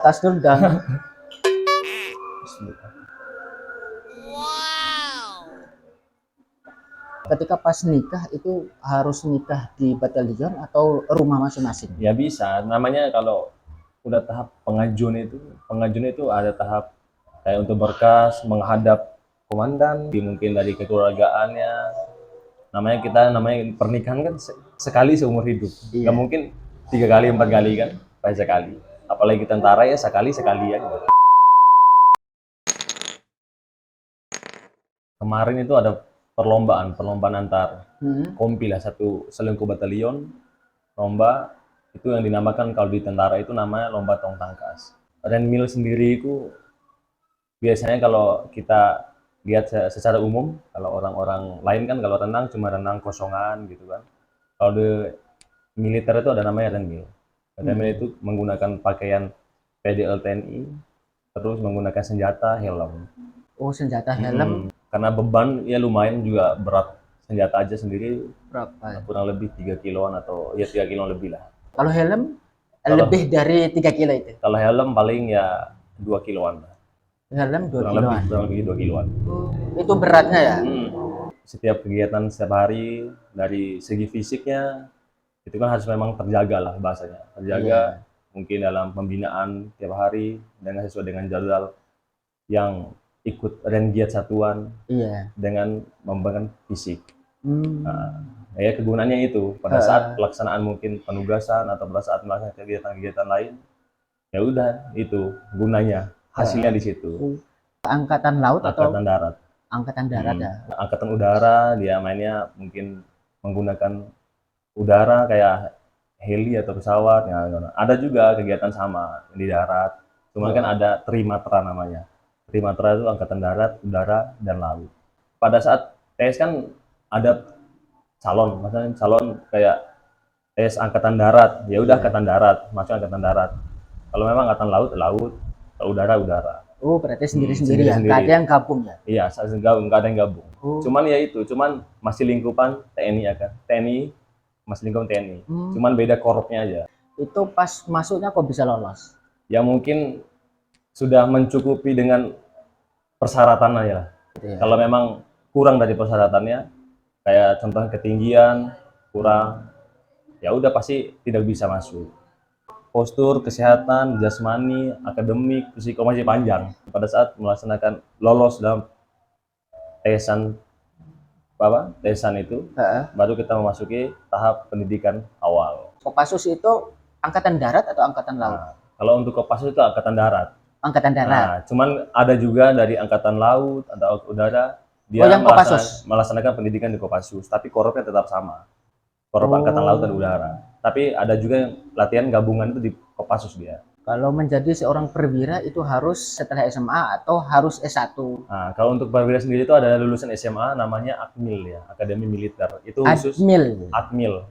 Tas dulu dong. Ketika pas nikah itu harus nikah di batalion atau rumah masing-masing? Ya bisa, namanya kalau udah tahap pengajuan itu ada tahap kayak untuk berkas menghadap komandan, mungkin dari kekeluargaannya. Namanya pernikahan kan sekali seumur hidup, nggak Iya. mungkin 3 kali 4 kali kan, paling sekali. Apalagi tentara ya sekali sekali ya. Kemarin itu ada perlombaan antar kompi lah, satu selengkuk batalion lomba itu yang dinamakan kalau di tentara itu namanya lomba tong tangkas. Renmil sendiri itu biasanya kalau kita lihat secara umum, kalau orang-orang lain kan kalau renang cuma renang kosongan gitu kan. Kalau di militer itu ada namanya renmil. Renmil itu menggunakan pakaian PDL TNI, terus menggunakan senjata, helm. Oh, senjata helm. Karena beban ya lumayan juga berat, senjata aja sendiri Berapa? kurang lebih 3 kiloan atau ya 3 kilo lebih lah. Kalau helm Kalau lebih dari 3 kilo itu. kalau helm paling ya 2 kiloan lah. Helm 2 Kurang lebih kiloan. 2 kiloan. Itu beratnya ya? Setiap kegiatan setiap hari dari segi fisiknya itu kan harus memang terjaga lah bahasanya, terjaga. Iya. Mungkin dalam pembinaan tiap hari dengan sesuai dengan jadwal yang ikut rengiat satuan Iya. dengan membangun fisik. Hmm. Ya kegunaannya itu pada saat pelaksanaan mungkin penugasan atau pada saat melaksanakan kegiatan-kegiatan lain, ya udah itu gunanya, hasilnya di situ. Angkatan laut atau Angkatan darat. angkatan darat ya? Angkatan udara dia mainnya mungkin menggunakan udara kayak heli atau pesawat ya. Ada juga kegiatan sama di darat, cuma kan ada trimatra namanya. Trimatra itu angkatan darat, udara, dan laut. Pada saat tes kan ada calon, maksudnya calon kayak tes angkatan darat, ya udah angkatan darat, masuk angkatan darat. Kalau memang angkatan laut, laut, kalau udara, udara. Oh, berarti sendiri-sendiri ya? Nggak ada yang gabung ya? Iya, nggak ada yang gabung. Cuman ya itu, cuman masih lingkupan TNI ya kan. TNI, masih lingkupan TNI. Cuman beda korupnya aja. Itu pas masuknya kok bisa lolos? Ya mungkin sudah mencukupi dengan persyaratan aja lah. Kalau memang kurang dari persyaratannya, kayak contoh ketinggian, kurang, ya udah pasti tidak bisa masuk. Postur, kesehatan, jasmani, akademik, psiko masih panjang. Pada saat melaksanakan lolos dalam tesan tesan itu, baru kita memasuki tahap pendidikan awal. Kopassus itu angkatan darat atau angkatan laut? Kalau untuk Kopassus itu angkatan darat. Angkatan darat. Cuman ada juga dari angkatan laut atau udara, dia melaksanakan pendidikan di Kopassus, tapi korupnya tetap sama. Korup angkatan laut dan udara. Tapi ada juga yang latihan gabungan itu di Kopassus dia. Kalau menjadi seorang perwira itu harus setelah SMA atau harus S1? Nah, kalau untuk perwira sendiri itu ada lulusan SMA namanya Akmil ya, Akademi Militer. Itu khusus Akmil.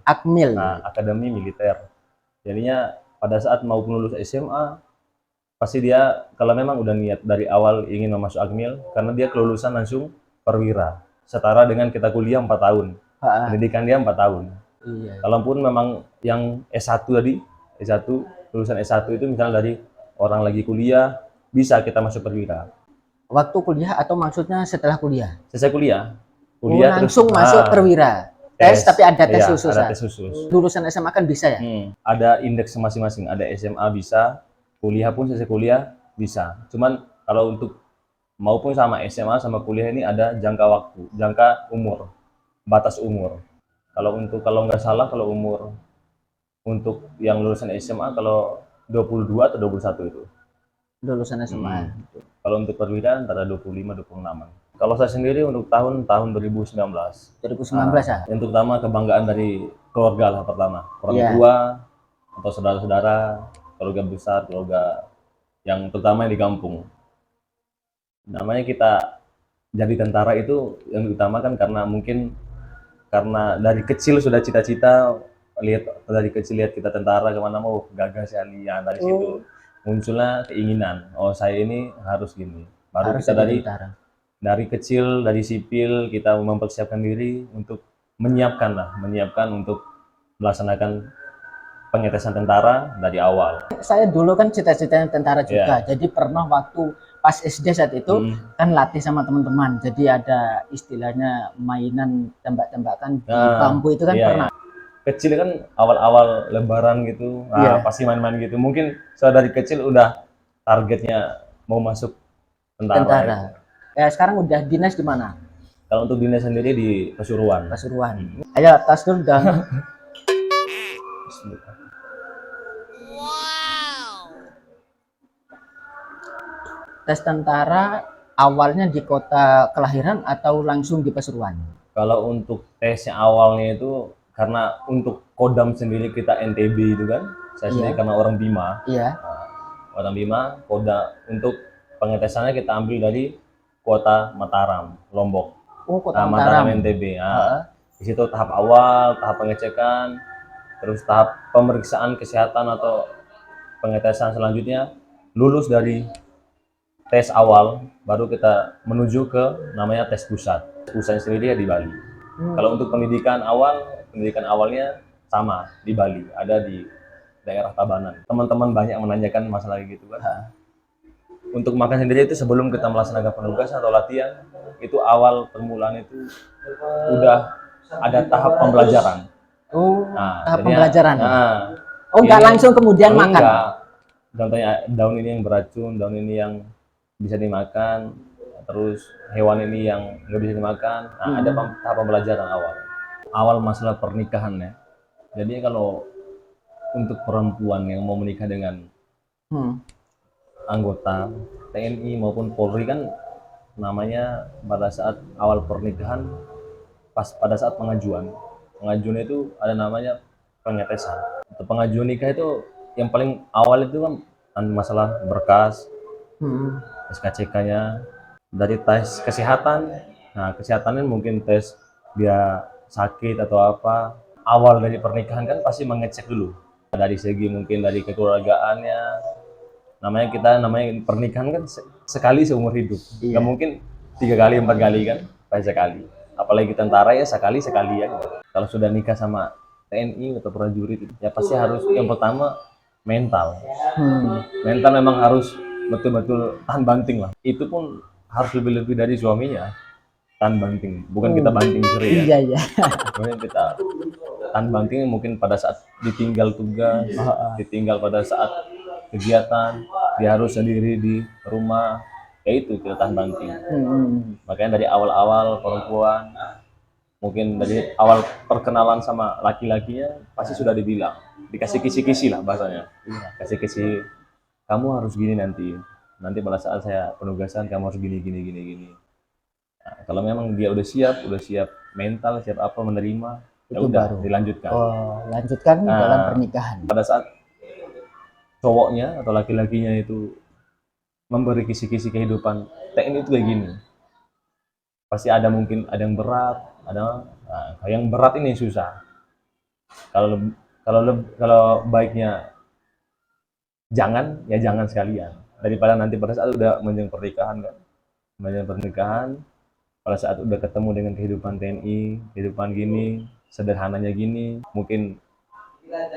Akmil. Nah, Akademi Militer. Jadinya pada saat mau lulus SMA, pasti dia kalau memang udah niat dari awal ingin masuk Akmil, karena dia kelulusan langsung perwira. Setara dengan kita kuliah 4 tahun. Pendidikan dia 4 tahun. Iya. Kalaupun memang yang S1 tadi, S1, lulusan S1 itu misalnya dari orang lagi kuliah, bisa kita masuk perwira. Waktu kuliah atau maksudnya setelah kuliah? Selesai kuliah. Langsung masuk perwira. Tes tapi ada tes khusus. Ada tes khusus. Lulusan SMA kan bisa ya? Ada indeks masing-masing. Ada SMA bisa, kuliah pun selesai kuliah bisa. Cuman kalau untuk maupun sama SMA sama kuliah ini ada jangka waktu, jangka umur, batas umur. Kalau nggak salah kalau umur untuk yang lulusan SMA kalau 22 atau 21 itu. Lulusan SMA. Kalau untuk perwira antara 25-26. Kalau saya sendiri untuk tahun 2019. 2019 ya? Yang terutama kebanggaan dari keluarga lah pertama. Orang tua atau saudara-saudara, keluarga besar, keluarga yang terutama yang di kampung. Namanya kita jadi tentara itu yang diutamakan karena mungkin karena dari kecil sudah cita-cita dari kecil lihat kita tentara kemana mau gagal sekali ya, dari situ munculnya keinginan, oh saya ini harus gini. Baru harus kita dari kecil, dari sipil kita mempersiapkan diri untuk menyiapkan untuk melaksanakan pengetesan tentara dari awal. Saya dulu kan cita-citanya tentara juga. Iya. Jadi pernah waktu pas SD saat itu kan latih sama teman-teman. Jadi ada istilahnya mainan tembak-tembakan di Nah, bambu itu kan iya, pernah. iya. Kecil kan awal-awal lebaran gitu, Iya, pasti main-main gitu. Mungkin saya dari kecil udah targetnya mau masuk tentara ya. tentara. Ya sekarang udah dinas di mana? Kalau untuk dinas sendiri di Pasuruan. Pasuruan. Ayo tas dulu dong. Tes tentara awalnya di kota kelahiran atau langsung di Pasuruan? Kalau untuk tesnya awalnya itu karena untuk Kodam sendiri kita NTB itu kan, saya sendiri Iya, karena orang Bima. iya. Orang Bima, untuk pengetesannya kita ambil dari kota Mataram, Lombok. Oh, kota Mataram Mataram. NTB. Heeh. Di situ tahap awal, tahap pengecekan, terus tahap pemeriksaan kesehatan atau pengetesan selanjutnya lulus dari tes awal, baru kita menuju ke namanya tes pusat. Pusatnya sendiri ya di Bali. Kalau untuk pendidikan awalnya sama di Bali, ada di daerah Tabanan. Teman-teman banyak menanyakan masalah gitu kan. Untuk makan sendiri itu sebelum kita melaksanakan penugasan atau latihan, itu awal permulaan itu udah ada tahap pembelajaran. Oh, tahap Jadinya, pembelajaran. Oh, nggak ini langsung kemudian makan. enggak. Contohnya daun ini yang beracun, daun ini yang bisa dimakan, terus hewan ini yang nggak bisa dimakan. Ada tahap pembelajaran awal. Awal masalah pernikahan ya. Jadi kalau untuk perempuan yang mau menikah dengan anggota TNI maupun Polri kan namanya pada saat awal pernikahan, pada saat pengajuan itu ada namanya pengetesan. Untuk pengajuan nikah itu yang paling awal itu kan masalah berkas, SKCK-nya, dari tes kesehatan. Nah, kesehatannya mungkin tes dia sakit atau apa. Awal dari pernikahan kan pasti mengecek dulu dari segi mungkin dari kekeluargaannya. Namanya pernikahan kan sekali seumur hidup. Nggak mungkin 3 kali 4 kali kan, pasti sekali. Apalagi tentara ya sekali ya. Kalau sudah nikah sama TNI atau prajurit ya pasti harus yang pertama mental. Mental memang harus betul-betul tahan banting lah. Itu pun harus lebih-lebih dari suaminya. Tahan banting, bukan kita banting seri ya. Iya, iya. Kemudian kita tahan banting mungkin pada saat ditinggal tugas, ditinggal pada saat kegiatan, dia harus sendiri di rumah, ya itu kita tahan banting. Makanya dari awal-awal perempuan, mungkin dari awal perkenalan sama laki-lakinya pasti sudah dibilang, dikasih kisi-kisi lah bahasanya. Kasih kisi, kamu harus gini nanti pada saat saya penugasan kamu harus gini. Nah, kalau memang dia udah siap mental, siap apa menerima, ya Itu udah baru dilanjutkan. lanjutkan dalam pernikahan. Pada saat cowoknya atau laki-lakinya itu memberi kisi-kisi kehidupan TNI itu kayak gini, pasti ada mungkin ada yang berat, yang berat ini susah. Kalau baiknya jangan sekalian, daripada nanti pada saat udah menjelang pernikahan pada saat udah ketemu dengan kehidupan TNI, kehidupan gini, sederhananya gini, mungkin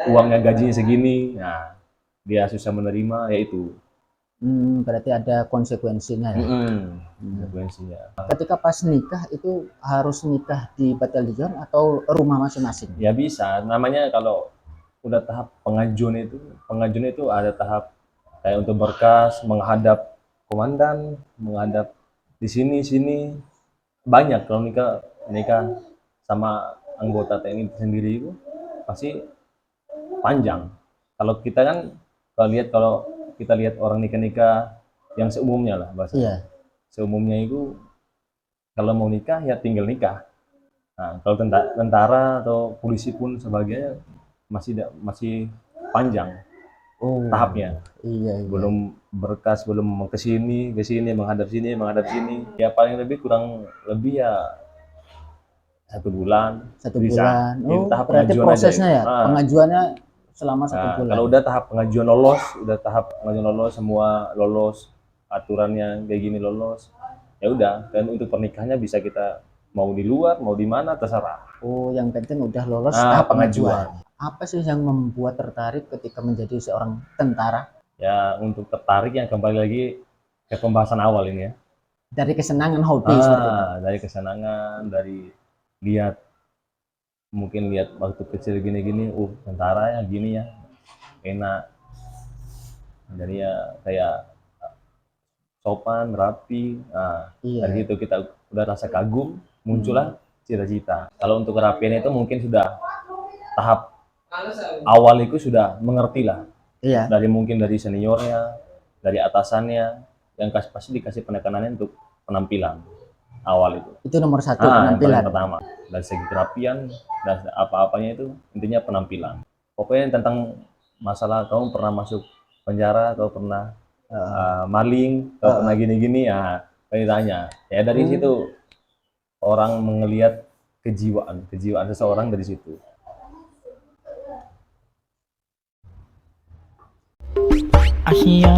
uangnya gajinya segini, nah dia susah menerima, yaitu Berarti ada konsekuensinya ya. konsekuensinya. Ketika pas nikah itu harus nikah di batalion atau rumah masing-masing? Ya bisa, namanya kalau udah tahap pengajuan itu ada tahap kayak untuk berkas, menghadap komandan, menghadap di sini banyak. Kalau nikah sama anggota TNI sendiri itu pasti panjang. Kalau kita kan kalau kita lihat orang nikah yang seumumnya lah bahasa. Iya. Seumumnya itu kalau mau nikah ya tinggal nikah. Nah, kalau tentara atau polisi pun sebagainya masih panjang tahapnya. Iya. Belum berkas, belum ke sini menghadap sini. Ya paling lebih kurang lebih ya 1 bulan. Satu Bisa. bulan. Itu tahap Berarti pengajuan prosesnya aja. ya, pengajuannya selama 1 bulan. Kalau udah tahap pengajuan lolos, semua lolos, aturannya kayak gini lolos, ya udah. Dan untuk pernikahannya bisa kita mau di luar, mau di mana terserah. Yang penting udah lolos tahap pengajuan. Apa sih yang membuat tertarik ketika menjadi seorang tentara? Ya untuk tertarik yang kembali lagi ke pembahasan awal ini ya. Dari kesenangan hobi seperti itu. Dari kesenangan, dari lihat, mungkin lihat waktu kecil gini-gini, tentara ya gini ya, enak. Jadi ya kayak sopan, rapi. Nah, Iya. dari situ kita udah rasa kagum, muncullah cita-cita. Kalau untuk kerapian itu mungkin sudah tahap awal itu sudah mengerti lah. Iya. Dari mungkin dari seniornya, dari atasannya, yang pasti dikasih penekanannya untuk penampilan awal itu. Itu nomor satu, Yang penampilan. paling pertama. Dari segi kerapian, dan apa-apanya itu intinya penampilan. Pokoknya tentang masalah kamu pernah masuk penjara, kau pernah maling, kau pernah gini-gini, ya ditanya. Ya dari situ orang mengelihat kejiwaan seseorang dari situ. Asia.